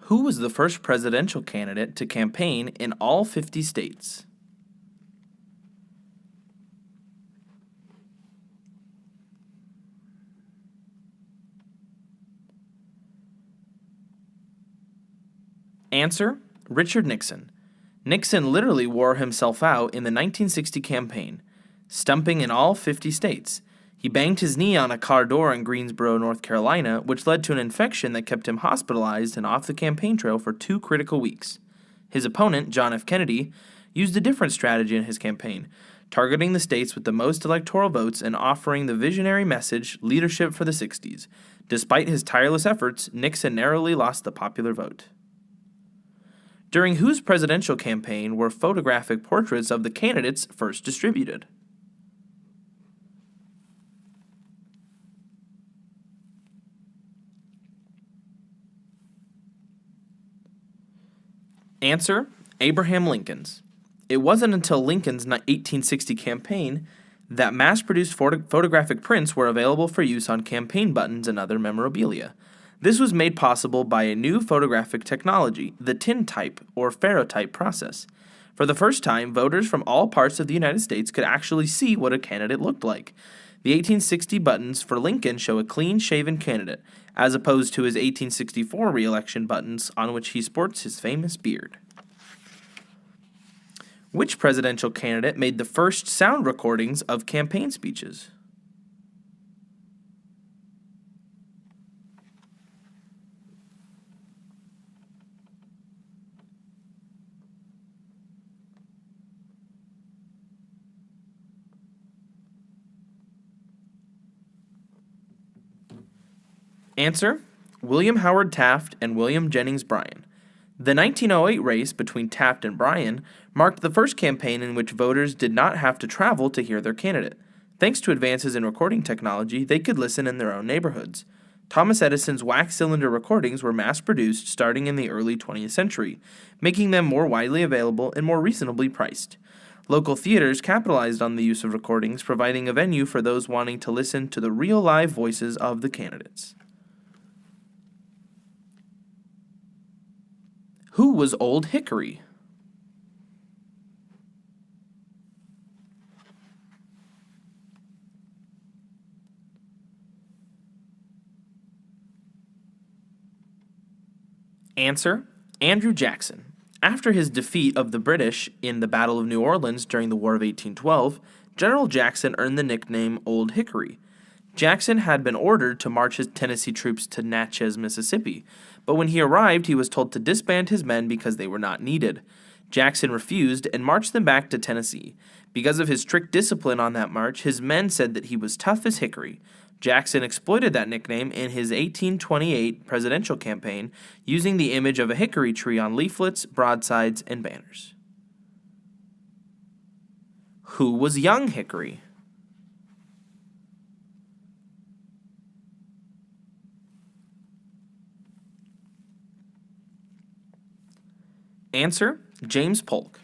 Who was the first presidential candidate to campaign in all 50 states? Answer: Richard Nixon. Nixon literally wore himself out in the 1960 campaign, stumping in all 50 states. He banged his knee on a car door in Greensboro, North Carolina, which led to an infection that kept him hospitalized and off the campaign trail for 2 critical weeks. His opponent, John F. Kennedy, used a different strategy in his campaign, targeting the states with the most electoral votes and offering the visionary message, leadership for the 60s. Despite his tireless efforts, Nixon narrowly lost the popular vote. During whose presidential campaign were photographic portraits of the candidates first distributed? Answer: Abraham Lincoln's. It wasn't until Lincoln's 1860 campaign that mass-produced photographic prints were available for use on campaign buttons and other memorabilia. This was made possible by a new photographic technology, the tintype or ferrotype process. For the first time, voters from all parts of the United States could actually see what a candidate looked like. The 1860 buttons for Lincoln show a clean-shaven candidate, as opposed to his 1864 re-election buttons on which he sports his famous beard. Which presidential candidate made the first sound recordings of campaign speeches? Answer: William Howard Taft and William Jennings Bryan. The 1908 race between Taft and Bryan marked the first campaign in which voters did not have to travel to hear their candidate. Thanks to advances in recording technology, they could listen in their own neighborhoods. Thomas Edison's wax cylinder recordings were mass-produced starting in the early 20th century, making them more widely available and more reasonably priced. Local theaters capitalized on the use of recordings, providing a venue for those wanting to listen to the real live voices of the candidates. Who was Old Hickory? Answer: Andrew Jackson. After his defeat of the British in the Battle of New Orleans during the War of 1812, General Jackson earned the nickname Old Hickory. Jackson had been ordered to march his Tennessee troops to Natchez, Mississippi, but when he arrived, he was told to disband his men because they were not needed. Jackson refused and marched them back to Tennessee. Because of his strict discipline on that march, his men said that he was tough as hickory. Jackson exploited that nickname in his 1828 presidential campaign, using the image of a hickory tree on leaflets, broadsides, and banners. Who was Young Hickory? Answer: James Polk.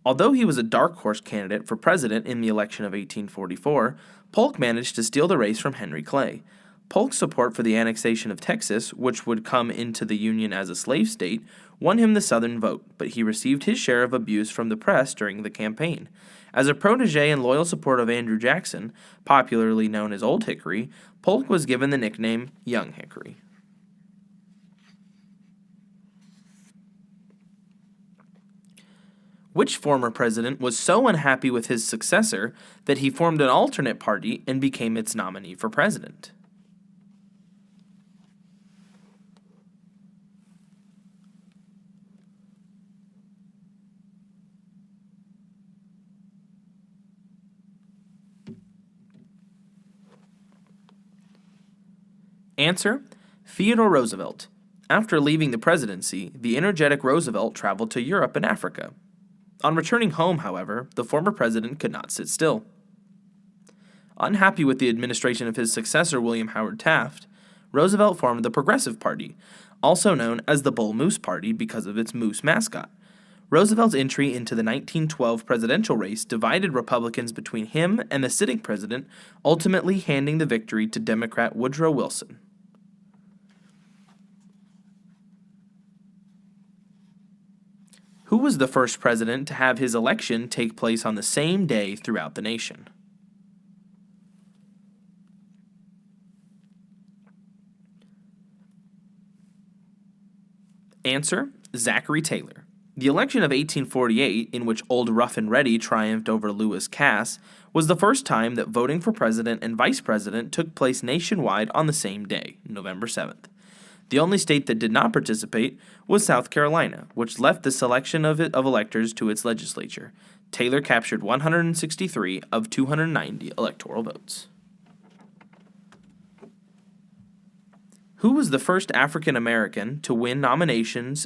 Although he was a dark horse candidate for president in the election of 1844, Polk managed to steal the race from Henry Clay. Polk's support for the annexation of Texas, which would come into the Union as a slave state, won him the Southern vote, but he received his share of abuse from the press during the campaign. As a protege and loyal supporter of Andrew Jackson, popularly known as Old Hickory, Polk was given the nickname Young Hickory. Which former president was so unhappy with his successor that he formed an alternate party and became its nominee for president? Answer: Theodore Roosevelt. After leaving the presidency, the energetic Roosevelt traveled to Europe and Africa. On returning home, however, the former president could not sit still. Unhappy with the administration of his successor, William Howard Taft, Roosevelt formed the Progressive Party, also known as the Bull Moose Party because of its moose mascot. Roosevelt's entry into the 1912 presidential race divided Republicans between him and the sitting president, ultimately handing the victory to Democrat Woodrow Wilson. Who was the first president to have his election take place on the same day throughout the nation? Answer: Zachary Taylor. The election of 1848, in which Old Rough and Ready triumphed over Lewis Cass, was the first time that voting for president and vice president took place nationwide on the same day, November 7th. The only state that did not participate was South Carolina, which left the selection of electors to its legislature. Taylor captured 163 of 290 electoral votes. Who was the first African American to win nomination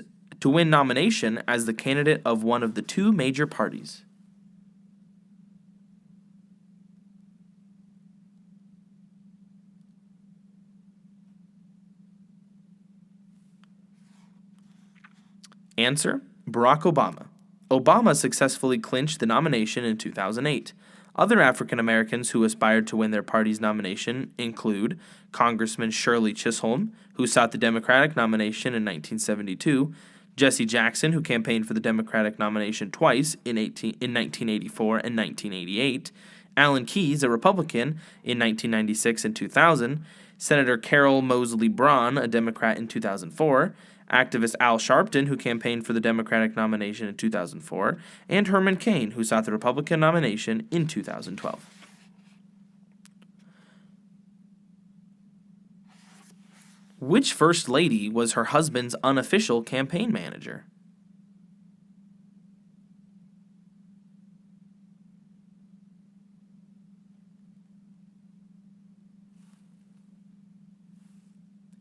as the candidate of one of the two major parties? Answer: Barack Obama. Obama successfully clinched the nomination in 2008. Other African Americans who aspired to win their party's nomination include Congressman Shirley Chisholm, who sought the Democratic nomination in 1972, Jesse Jackson, who campaigned for the Democratic nomination twice in 1984 and 1988, Alan Keyes, a Republican, in 1996 and 2000, Senator Carol Moseley Braun, a Democrat, in 2004, activist Al Sharpton, who campaigned for the Democratic nomination in 2004, and Herman Cain, who sought the Republican nomination in 2012. Which First Lady was her husband's unofficial campaign manager?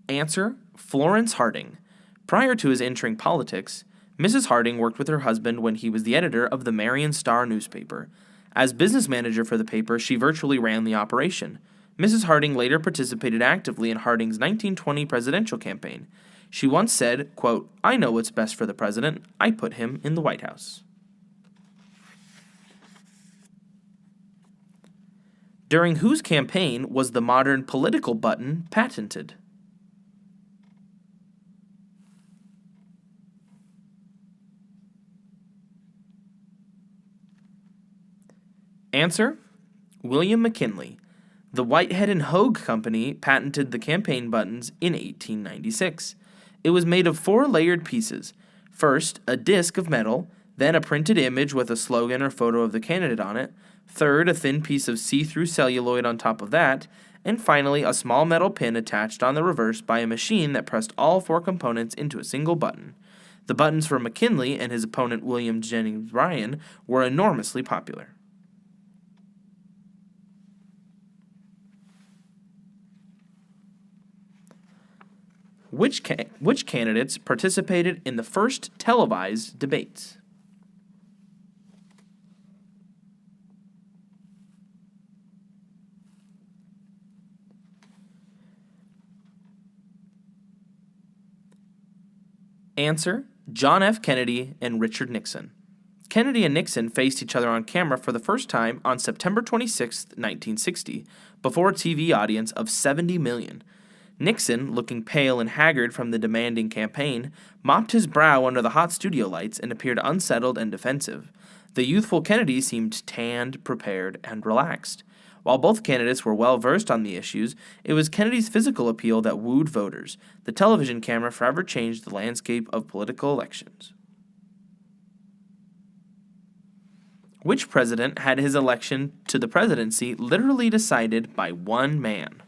Answer: Florence Harding. Prior to his entering politics, Mrs. Harding worked with her husband when he was the editor of the Marion Star newspaper. As business manager for the paper, she virtually ran the operation. Mrs. Harding later participated actively in Harding's 1920 presidential campaign. She once said, quote, "I know what's best for the president. I put him in the White House." During whose campaign was the modern political button patented? Answer: William McKinley. The Whitehead and Hogue Company patented the campaign buttons in 1896. It was made of 4 layered pieces. First, a disc of metal, then a printed image with a slogan or photo of the candidate on it, third, a thin piece of see-through celluloid on top of that, and finally, a small metal pin attached on the reverse by a machine that pressed all 4 components into a single button. The buttons for McKinley and his opponent William Jennings Bryan were enormously popular. Which candidates participated in the first televised debates? Answer: John F. Kennedy and Richard Nixon. Kennedy and Nixon faced each other on camera for the first time on September 26, 1960, before a TV audience of 70 million. Nixon, looking pale and haggard from the demanding campaign, mopped his brow under the hot studio lights and appeared unsettled and defensive. The youthful Kennedy seemed tanned, prepared, and relaxed. While both candidates were well versed on the issues, it was Kennedy's physical appeal that wooed voters. The television camera forever changed the landscape of political elections. Which president had his election to the presidency literally decided by one man?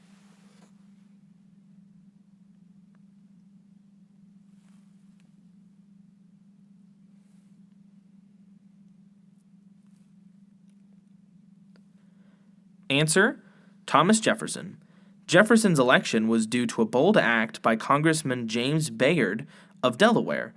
Answer: Thomas Jefferson. Jefferson's election was due to a bold act by Congressman James Bayard of Delaware.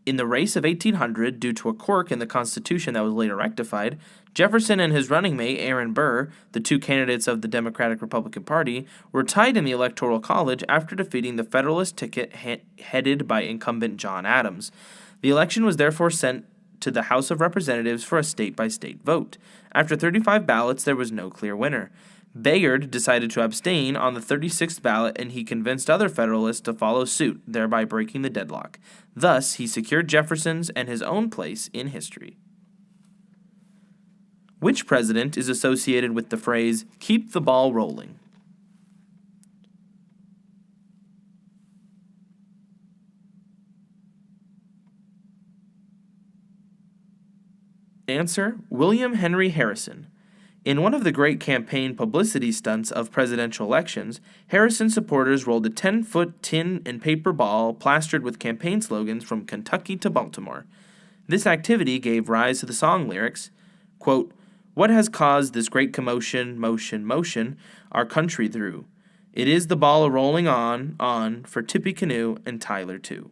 In the race of 1800, due to a quirk in the Constitution that was later rectified, Jefferson and his running mate Aaron Burr, the two candidates of the Democratic-Republican Party, were tied in the Electoral College after defeating the Federalist ticket headed by incumbent John Adams. The election was therefore sent to the House of Representatives for a state-by-state vote. After 35 ballots, there was no clear winner. Bayard decided to abstain on the 36th ballot, and he convinced other Federalists to follow suit, thereby breaking the deadlock. Thus, he secured Jefferson's and his own place in history. Which president is associated with the phrase, "keep the ball rolling"? Answer, William Henry Harrison. In one of the great campaign publicity stunts of presidential elections, Harrison supporters rolled a 10-foot tin and paper ball plastered with campaign slogans from Kentucky to Baltimore. This activity gave rise to the song lyrics, quote, "What has caused this great commotion, motion, motion, our country through? It is the ball a rolling on, for Tippecanoe and Tyler too."